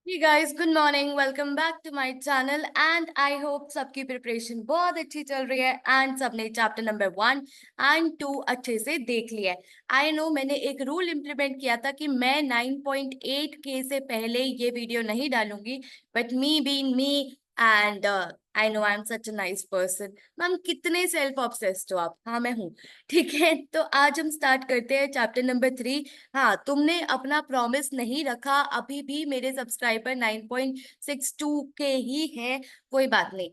Hey guys, good morning. Welcome back to my channel and I hope सबकी preparation बहुत अच्छी चल रही है एंड सबने चैप्टर नंबर 1 और 2 अच्छे से देख लिया है। आई नो मैंने एक रूल इम्प्लीमेंट किया था कि मैं 9.8K से पहले ये वीडियो नहीं डालूंगी, but me being me and I know I am such a nice person. Ma'am कितने सेल्फ ऑब्सेस्ड हो आप। हाँ मैं हूँ। ठीक है, तो आज हम स्टार्ट करते हैं चैप्टर नंबर 3। हाँ, तुमने अपना प्रॉमिस नहीं रखा, अभी भी मेरे सब्सक्राइबर 9.62 के ही है। कोई बात नहीं,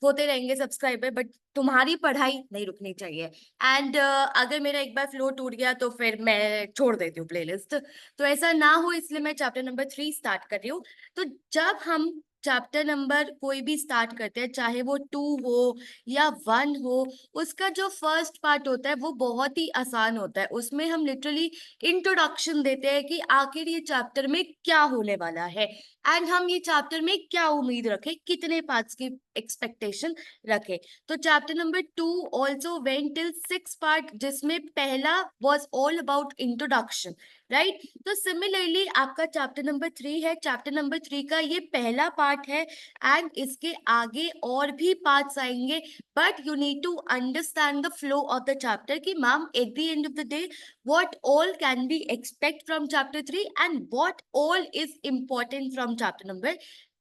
होते रहेंगे सब्सक्राइबर, बट तुम्हारी पढ़ाई नहीं रुकनी चाहिए। एंड अगर मेरा एक बार फ्लो टूट गया तो फिर मैं छोड़ देती हूँ प्लेलिस्ट। तो ऐसा ना हो इसलिए मैं चैप्टर नंबर 3 स्टार्ट कर रही हूँ। तो जब हम चैप्टर नंबर कोई भी स्टार्ट करते हैं, चाहे वो 2 हो या 1 हो, उसका जो फर्स्ट पार्ट होता है वो बहुत ही आसान होता है। उसमें हम लिटरली इंट्रोडक्शन देते हैं कि आखिर ये चैप्टर में क्या होने वाला है एंड हम ये चैप्टर में क्या उम्मीद रखें, कितने पार्ट्स की एक्सपेक्टेशन रखें। तो chapter number 2 also went till 6 part, जिसमें पहला was all about introduction, right. तो सिमिलरली आपका चैप्टर नंबर 3 है, चैप्टर नंबर 3 का ये पहला पार्ट है एंड इसके आगे और भी पार्ट्स आएंगे। But you need to understand the flow of the chapter कि ma'am at the end of the day what all can be expect from chapter 3 and what all is important from chapter number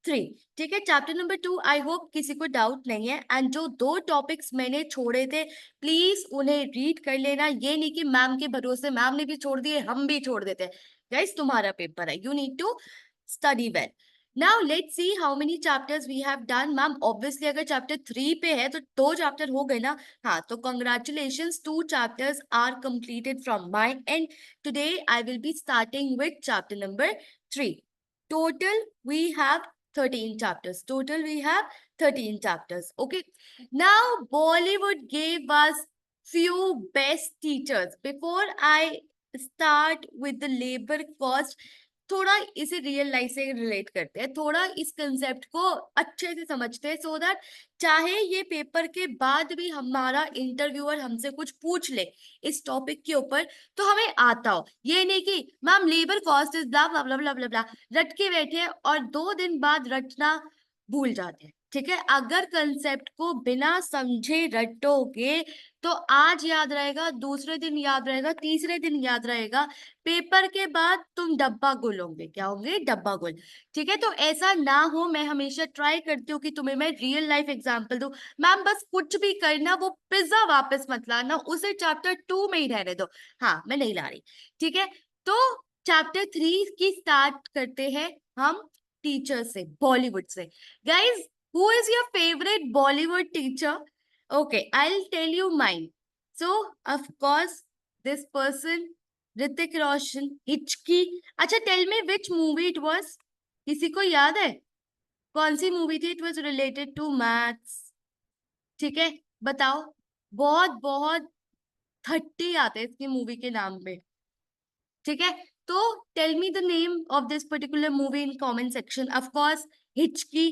3। ठीक है, chapter number 2 I hope किसी को doubt नहीं है। And जो 2 topics मैंने छोड़े थे प्लीज उन्हें रीड कर लेना। ये नहीं कि मैम के भरोसे मैम ने भी छोड़ दिए हम भी छोड़ देते हैं। गाइस तुम्हारा पेपर है, you need to study well. Now let's see how many chapters we have done. Ma'am obviously अगर चैप्टर 3 पे है तो 2 चैप्टर हो गए ना। हाँ, तो congratulations, 2 chapters are completed from my end. Today I will be starting with chapter number 3. Total we have 13 chapters. Total we have 13 chapters. Okay. Now Bollywood gave us few best teachers. Before I start with the labor cost, थोड़ा इसे real life से relate करते हैं, थोड़ा इस concept को अच्छे से समझते हैं, सो दैट चाहे ये पेपर के बाद भी हमारा इंटरव्यूअर हमसे कुछ पूछ ले इस टॉपिक के ऊपर तो हमें आता हो। ये नहीं कि मैम लेबर कॉस्ट इज ब्ला ब्ला ब्ला ब्ला ब्ला ब्ला रट के बैठे और 2 दिन बाद रटना भूल जाते हैं। ठीक है, अगर कंसेप्ट को बिना समझे रटोगे तो आज याद रहेगा, दूसरे दिन याद रहेगा, तीसरे दिन याद रहेगा, पेपर के बाद तुम डब्बा गुल होंगे। क्या होंगे? डब्बा गुल। ठीक है, तो ऐसा ना हो। मैं हमेशा ट्राई करती हूँ कि तुम्हें मैं रियल लाइफ एग्जांपल दूं। मैम बस कुछ भी करना, वो पिज्जा वापस मत लाना, उसे चैप्टर 2 में ही रहने दो। हाँ, मैं नहीं ला रही। ठीक है, तो चैप्टर 3 की स्टार्ट करते हैं हम टीचर से, बॉलीवुड से। Guys, who is your favourite Bollywood teacher? Okay, I will tell you mine. So of course this person, Hrithik Roshan, Hichki. अच्छा, tell me which movie it was. किसी को याद है कौन सी मूवी थी? It was related to maths. ठीक है, बताओ। बहुत बहुत 30 आते हैं इसकी मूवी के नाम पे। ठीक है, तो tell me the name of this particular movie in comment section. Of course Hichki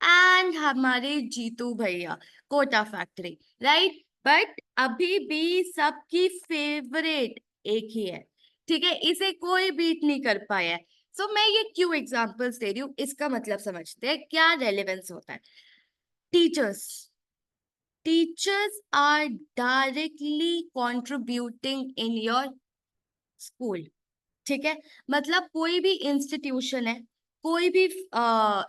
and हमारे जीतू भैया, कोटा फैक्ट्री, राइट। बट अभी भी सबकी फेवरेट एक ही है। ठीक है, इसे कोई बीट नहीं कर पाया है। सो मैं ये क्यों एग्जांपल्स दे रही हूँ, इसका मतलब समझते हैं क्या रेलेवेंस होता है। Teachers, teachers are directly contributing in your school. ठीक है, मतलब कोई भी इंस्टीट्यूशन है, कोई भी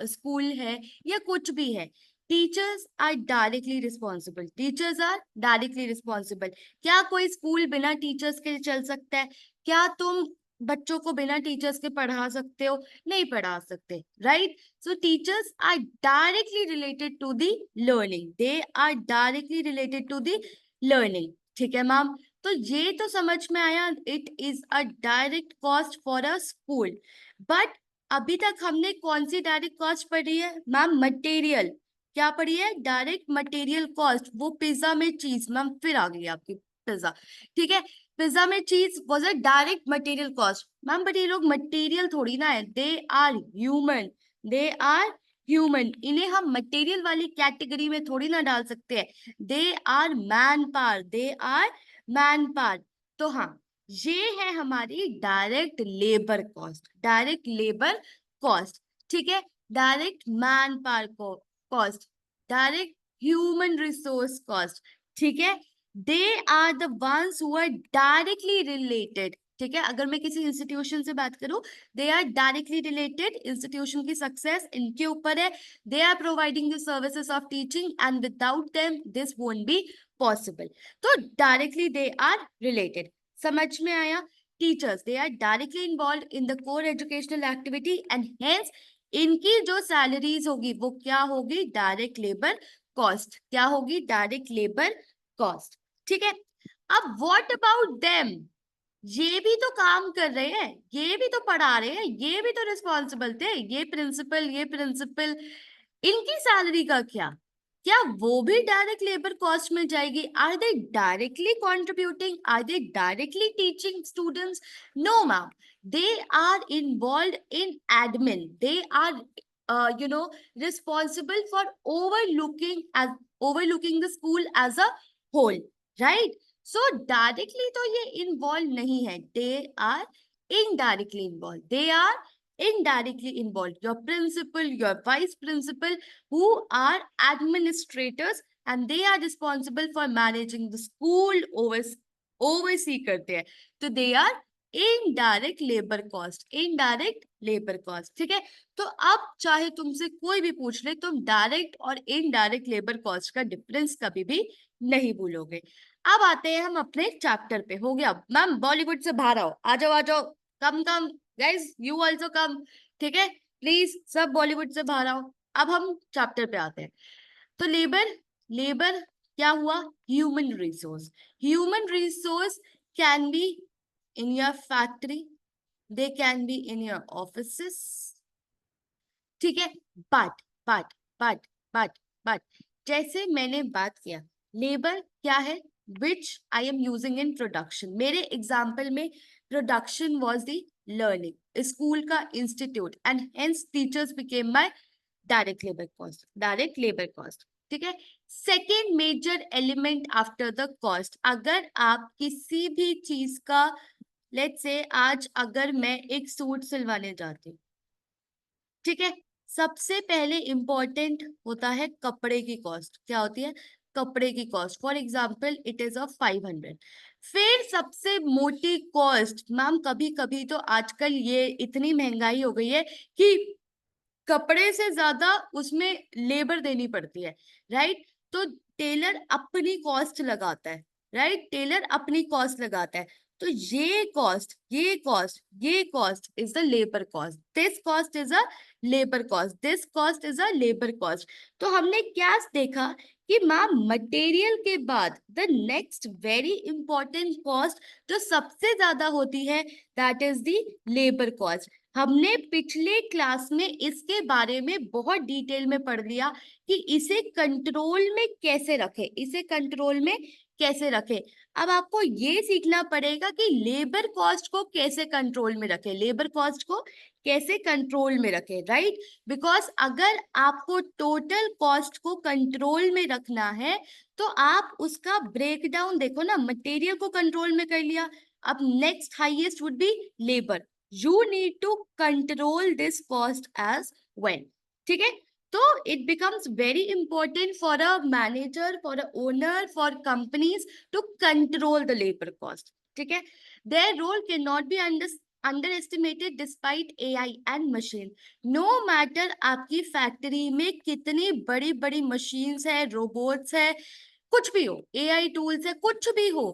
स्कूल है या कुछ भी है, teachers are directly responsible. Teachers are directly responsible. क्या कोई स्कूल बिना टीचर्स के चल सकता है? क्या तुम बच्चों को बिना टीचर्स के पढ़ा सकते हो? नहीं पढ़ा सकते, right. So teachers are directly related to the learning, they are directly related to the learning. ठीक है मैम, तो ये तो समझ में आया, it is a direct cost for a school. But अभी तक हमने कौन सी डायरेक्ट कॉस्ट पढ़ी है मैम? मटेरियल। क्या पढ़ी है? Direct material cost. वो पिज्जा में चीज, मैम फिर आ गई आपकी पिज्जा। ठीक है, पिज्जा में cheese was a direct material cost. Ma'am but ये लोग मटेरियल थोड़ी ना है, they are human, they are human. इन्हें हम मटेरियल वाली कैटेगरी में थोड़ी ना डाल सकते हैं। They are man power, they are man power. तो हाँ, ये है हमारी direct labour cost, direct labour cost. ठीक है, direct man power cost, direct human resource cost, ठीक है, they are the ones who are directly related, ठीक है, अगर मैं किसी इंस्टीट्यूशन से बात करूं, they are directly related, institution की सक्सेस इनके ऊपर है, they are providing the services of teaching and without them this won't be possible, तो डायरेक्टली दे आर रिलेटेड, समझ में आया? Teachers, they are directly involve in the core educational activity and hence इनकी जो salaries होगी वो क्या होगी, डायरेक्ट लेबर कॉस्ट, क्या होगी, डायरेक्ट लेबर कॉस्ट, ठीक है। अब व्हाट अबाउट देम, ये भी तो काम कर रहे हैं, ये भी तो पढ़ा रहे हैं, ये भी तो रिस्पॉन्सिबल थे, ये प्रिंसिपल, इनकी सैलरी का क्या, क्या वो भी डायरेक्ट लेबर कॉस्ट में जाएगी? Are they directly contributing, are they directly teaching students? No ma'am, they are involved in admin, they are responsible for overlooking the school as a whole, right? So directly तो ये involved नहीं है, they are indirectly involved, they are indirectly involved, your principal, your vice principal, who are administrators and they are responsible for managing the school, oversee करते हैं, तो they are indirect labour cost, indirect labour cost, ठीक है। तो अब चाहे तुमसे कोई भी पूछ ले, तुम डायरेक्ट और इनडायरेक्ट लेबर कॉस्ट का डिफरेंस कभी भी नहीं भूलोगे। अब आते हैं हम अपने चैप्टर पे, हो गया मैम बॉलीवुड से बाहर आओ, आ जाओ आ जाओ, come come guys, you also come, ठीक है, प्लीज सब बॉलीवुड से बाहर आओ। अब हम चैप्टर पे आते हैं, तो लेबर, लेबर क्या हुआ, human resource, human resource can be in your factory, they can be in your offices, ठीक है, but but but जैसे मैंने बात किया, लेबर क्या है, which I am using in production, मेरे एग्जाम्पल में production was the learning, school का institute and hence teachers became my direct labor cost, direct labor cost, ठीक है। Second major element after the cost, अगर आप किसी भी चीज का, लेट्स से आज अगर मैं एक सूट सिलवाने जाती हूँ, ठीक है, सबसे पहले इंपॉर्टेंट होता है कपड़े की कॉस्ट, क्या होती है, कपड़े की cost, for example it is of 500, फिर सबसे मोटी कॉस्ट, मैम कभी कभी तो आजकल ये इतनी महंगाई हो गई है कि कपड़े से ज्यादा उसमें लेबर देनी पड़ती है, राइट, तो टेलर अपनी कॉस्ट लगाता है, राइट, टेलर अपनी कॉस्ट लगाता है, तो ये कॉस्ट, ये cost is the labour cost, this cost is a labour cost, this cost is a labour cost. तो हमने क्या देखा कि मैम मटेरियल के बाद the next very important cost जो सबसे ज्यादा होती है, that is the labour cost. हमने पिछले क्लास में इसके बारे में बहुत डिटेल में पढ़ लिया कि इसे कंट्रोल में कैसे रखें, इसे कंट्रोल में कैसे रखें। अब आपको ये सीखना पड़ेगा कि लेबर कॉस्ट को कैसे कंट्रोल में रखें, लेबर कॉस्ट को कैसे कंट्रोल में रखें, राइट, बिकॉज अगर आपको टोटल कॉस्ट को कंट्रोल में रखना है तो आप उसका ब्रेकडाउन देखो ना, मटेरियल को कंट्रोल में कर लिया, अब next highest would be labour, you need to control this cost as well, ठीक है। तो it becomes very important for a manager, for a owner, for companies to control the labor cost, ठीक है। their role cannot be underestimated despite AI and machine, no matter आपकी factory में कितनी बड़ी बड़ी मशीन्स है, रोबोट्स है, कुछ भी हो, AI टूल्स है, कुछ भी हो,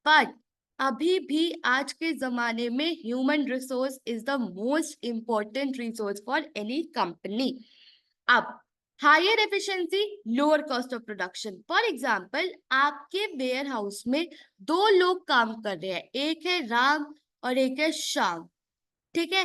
बट अभी भी आज के जमाने में human resource is the most important resource for any company. अब higher efficiency, lower cost of production, for example आपके वेयर हाउस में दो लोग काम कर रहे हैं, एक है राम और एक है श्याम, ठीक है,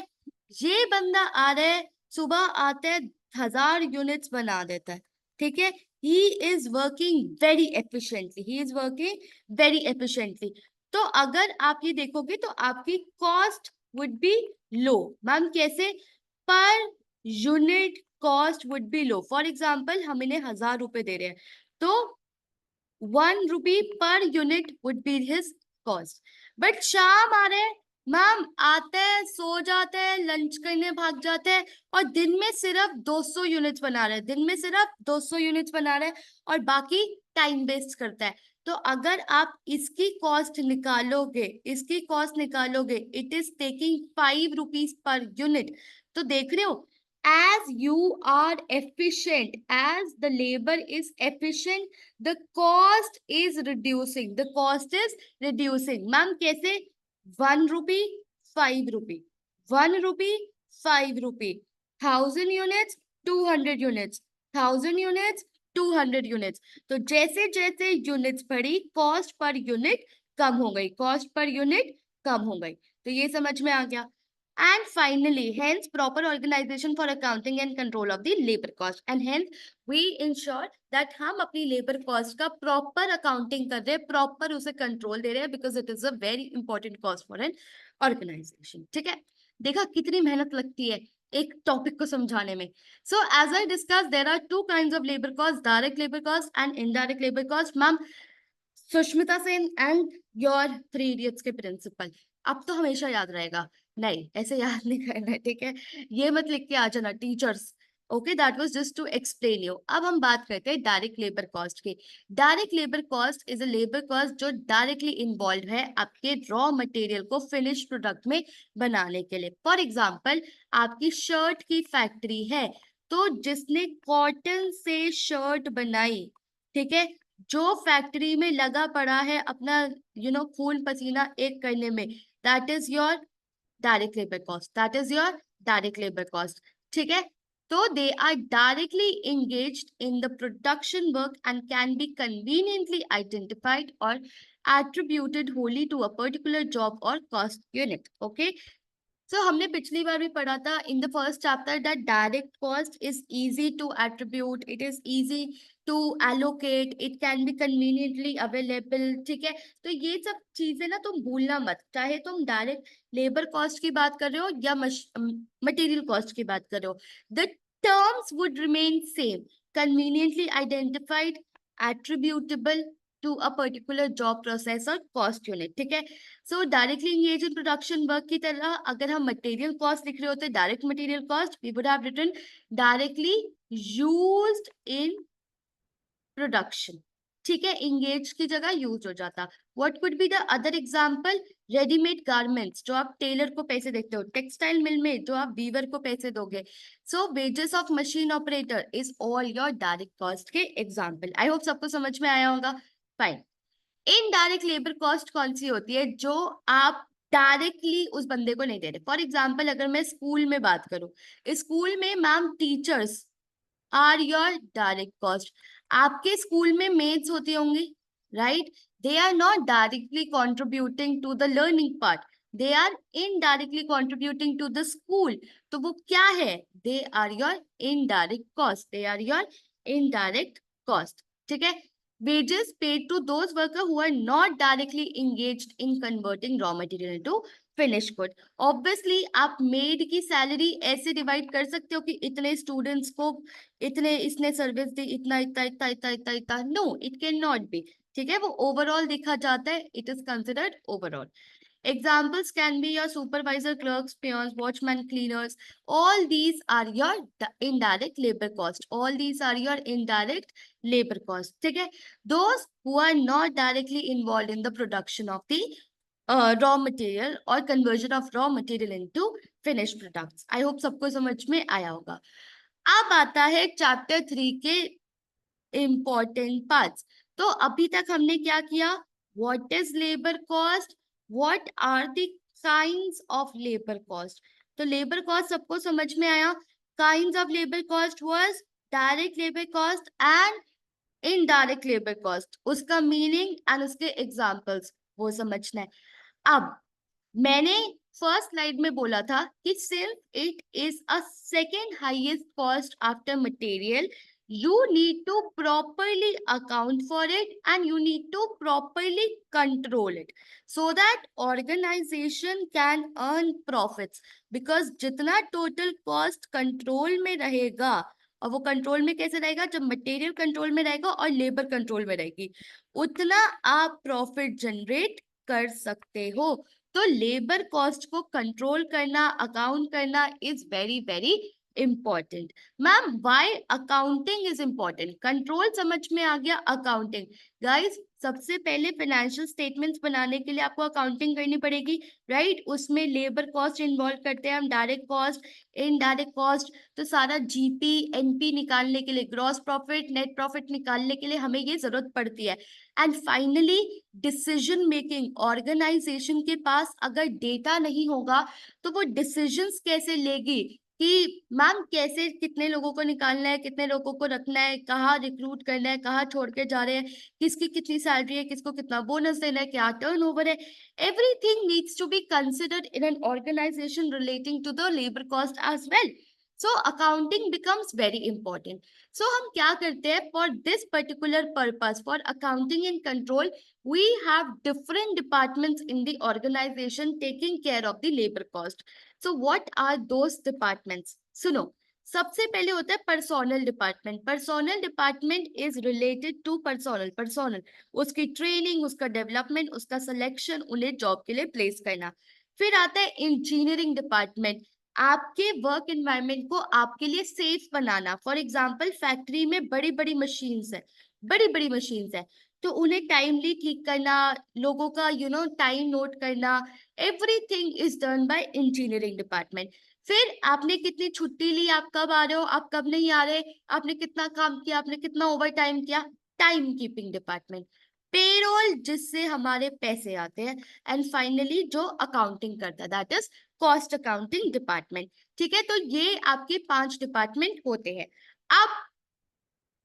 ये बंदा आ रहा है, सुबह आता है 1000 यूनिट्स बना देता है, ठीक है, he is working very efficiently, he is working very efficiently। तो अगर आप ये देखोगे तो आपकी cost would be low, ma'am कैसे, per unit cost would be low, for example हम इन्हें 1000 रुपए दे रहे हैं, तो 1 rupee per unit would be his cost, but शाम आ रहे हैं मैम आते हैं, सो जाते हैं, लंच करने भाग जाते हैं, और दिन में सिर्फ 200 यूनिट्स बना रहे हैं, दिन में सिर्फ 200 यूनिट्स बना रहे हैं, और बाकी टाइम वेस्ट करता है। तो अगर आप इसकी कॉस्ट निकालोगे, इसकी कॉस्ट निकालोगे, it is taking 5 rupees per unit. तो देख रहे हो, as you are efficient, as the labor is efficient, the cost is reducing, the cost is reducing। Ma'am कैसे? 1 रुपी, 5 रुपी, 1 रुपी, 5 रुपी, 1000 यूनिट्स, 200 यूनिट्स, 1000 यूनिट्स, 200 यूनिट्स। तो जैसे जैसे यूनिट्स बढ़ी, कॉस्ट पर यूनिट कम हो गई, कॉस्ट पर यूनिट कम हो गई। तो ये समझ में आ गया। And finally, hence proper organization for accounting and control of the labor cost, and hence we ensure that हम अपनी labor cost का proper accounting कर रहे हैं, proper उसे control दे रहे हैं, because it is a very important cost for an organization। ठीक है, देखा कितनी मेहनत लगती है एक टॉपिक को समझाने में। So as I discussed, there are two kinds of labor cost, direct labor cost and indirect labor cost। Ma'am Sushmita Sen and your 3 idiots के प्रिंसिपल, अब तो हमेशा याद रहेगा। नहीं, ऐसे याद नहीं करना है, ठीक है? ये मत लिख के आ जाना teachers. Okay, that was just to explain you. अब हम बात करते हैं डायरेक्ट लेबर कॉस्ट की। Direct labour cost is a labour cost जो डायरेक्टली इन्वॉल्व है आपके रॉ मटेरियल को फिनिश प्रोडक्ट में बनाने के लिए। फॉर एग्जाम्पल, आपकी शर्ट की फैक्ट्री है, तो जिसने कॉटन से शर्ट बनाई, ठीक है, जो फैक्ट्री में लगा पड़ा है अपना खून पसीना एक करने में, that is your direct labour cost, that is your direct labour cost. ठीक है, तो they are directly engaged in the production work and can be conveniently identified or attributed wholly to a particular job or cost unit। okay, so हमने पिछली बार भी पढ़ा था in the first chapter that direct cost is easy to attribute, it is easy to allocate, it can be conveniently available। ठीक है, तो ये सब चीजें ना तुम भूलना मत, चाहे तुम डायरेक्ट लेबर कॉस्ट की बात कर रहे हो या मटेरियल कॉस्ट की बात कर रहे हो, the terms would remain same, conveniently identified, attributable to a particular job process or cost unit। ठीक है, so directly engage in production work की तरह अगर हम मटेरियल कॉस्ट लिख रहे होते, direct material cost, we would have written directly used in production. ठीक है, इंगेज की जगह यूज हो जाता। What could be the other example? Readymade garments, जो आप टेलर को पैसे देते हो, टेक्सटाइल मिल में जो आप वीवर को पैसे दोगे। So wages of machine operator is all your direct cost के एग्जाम्पल। आई होप सबको समझ में आया होगा। फाइन। इनडायरेक्ट लेबर कॉस्ट कौन सी होती है? जो आप डायरेक्टली उस बंदे को नहीं दे रहे। फॉर एग्जाम्पल, अगर मैं स्कूल में बात करूं, स्कूल में ma'am teachers are your direct cost. आपके स्कूल में मेड्स होती होंगी, right? They are not directly contributing to the learning part, they are indirectly contributing to the school. तो वो क्या है? They are your indirect cost, they are your indirect cost. ठीक है, wages paid to those workers who are not directly engaged in converting raw material into finished good। Obviously आप made की salary ऐसे divide कर सकते हो कि इतने स्टूडेंट्स को इतने इसने सर्विस दी, इतना इतना इतना इतना इतना इतना, no, it can not be. ठीक है, वो ओवरऑल देखा जाता है, it is considered overall. Examples can be your supervisor, clerks, peons, watchmen, cleaners. All these are your indirect labor cost. All these are your indirect labor cost। ठीक है, those who are not directly involved in the production of the raw material or conversion of raw material into finished products। I hope सबको समझ में आया होगा। अब आता है चैप्टर 3 के इम्पोर्टेंट पार्ट्स। तो अभी तक हमने क्या किया? What is labour cost, what are the kinds of labour cost. तो लेबर कॉस्ट सबको समझ में आया। Kinds of labour cost was direct labour cost and indirect labour cost, उसका मीनिंग एंड उसके एग्जांपल्स वो समझना है। अब मैंने फर्स्ट स्लाइड में बोला था कि since it is a second highest cost after material, you need to properly account for it and you need to properly control it so that organization can earn profits। because जितना total cost control में रहेगा, और वो control में कैसे रहेगा? जब material control में रहेगा और लेबर कंट्रोल में रहेगी, उतना आप प्रॉफिट जनरेट कर सकते हो। तो लेबर कॉस्ट को कंट्रोल करना, अकाउंट करना is very very important. Ma'am why accounting is important? Control समझ में आ गया, अकाउंटिंग। गाइस सबसे पहले फाइनेंशियल स्टेटमेंट्स बनाने के लिए आपको अकाउंटिंग करनी पड़ेगी, राइट? उसमें लेबर कॉस्ट इन्वॉल्व करते हैं हम, डायरेक्ट कॉस्ट, इनडायरेक्ट कॉस्ट। तो सारा जीपी एनपी निकालने के लिए, ग्रॉस प्रॉफिट नेट प्रॉफिट निकालने के लिए हमें ये जरूरत पड़ती है। And finally decision making, organisation के पास अगर डेटा नहीं होगा तो वो डिसीजंस कैसे लेगी कि मैम कैसे, कितने लोगों को निकालना है, कितने लोगों को रखना है, कहाँ रिक्रूट करना है, कहाँ छोड़ के जा रहे हैं, किसकी कितनी सैलरी है, किसको कितना बोनस देना है, क्या टर्नओवर है। Everything needs to be considered in an organisation relating to the labour cost as well. So accounting becomes very important. So हम क्या करते हैं, for this particular purpose, for accounting and control, we have different departments in the organization taking care of the labor cost. So what are those departments? सुनो, सबसे पहले होता है personnel department. Personnel department is related to personnel, उसकी training, उसका development, उसका selection, उन्हें job के लिए प्लेस करना। फिर आता है इंजीनियरिंग डिपार्टमेंट, आपके वर्क एनवायरनमेंट को आपके लिए सेफ बनाना। फॉर एग्जाम्पल फैक्ट्री में बड़ी बड़ी मशीन्स है, बड़ी बड़ी मशीन्स है, तो उन्हें टाइमली ठीक करना, लोगों का टाइम नोट करना, everything is done by engineering department. फिर आपने कितनी छुट्टी ली, आप कब आ रहे हो, आप कब नहीं आ रहे, आपने कितना काम किया, आपने कितना ओवर टाइम किया, टाइम कीपिंग डिपार्टमेंट। पेरोल, जिससे हमारे पैसे आते हैं। एंड फाइनली जो अकाउंटिंग करता है, that is cost accounting department. ठीक है, तो ये आपके 5 डिपार्टमेंट होते हैं। अब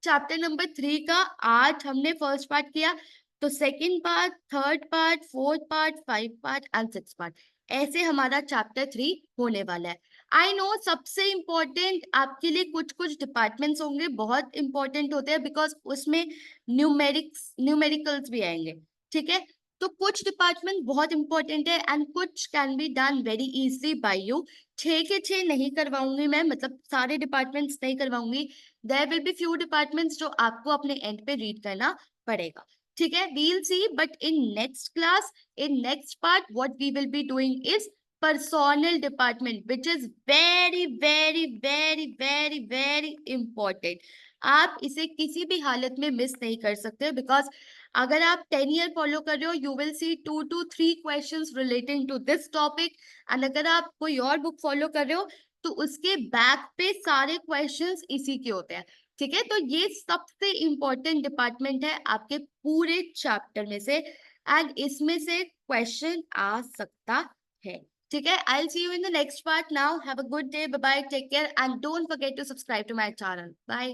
चैप्टर नंबर 3 का आज हमने फर्स्ट पार्ट किया, तो second part, third part, fourth part, 5 part and 6 part, ऐसे हमारा चैप्टर 3 होने वाला है। आई नो सबसे इंपॉर्टेंट आपके लिए कुछ कुछ डिपार्टमेंट्स होंगे, बहुत इंपॉर्टेंट होते हैं, बिकॉज उसमें न्यूमेरिकल्स भी आएंगे। ठीक है, तो कुछ डिपार्टमेंट बहुत इंपॉर्टेंट है एंड कुछ can be done very easily by you. 6 के 6 नहीं करवाऊंगी मैं, मतलब सारे डिपार्टमेंट्स नहीं करवाऊंगी। There will be few departments जो आपको अपने एंड पे रीड करना पड़ेगा। ठीक है, we'll see, but in next class, in next part, what we will be doing is personal department, which is very very very very very important. आप इसे किसी भी हालत में मिस नहीं कर सकते, बिकॉज अगर आप 10 ईयर फॉलो कर रहे हो, you will see 2 to 3 questions relating to this topic. And अगर आप कोई और बुक फॉलो कर रहे हो, तो उसके बैक पे सारे क्वेश्चंस इसी के होते हैं। ठीक है, तो ये सबसे इंपॉर्टेंट डिपार्टमेंट है आपके पूरे चैप्टर में से, एंड इसमें से क्वेश्चन आ सकता है। ठीक है, I will see you in the next part. Now have a good day, bye bye, take care and don't forget to subscribe to my channel. Bye.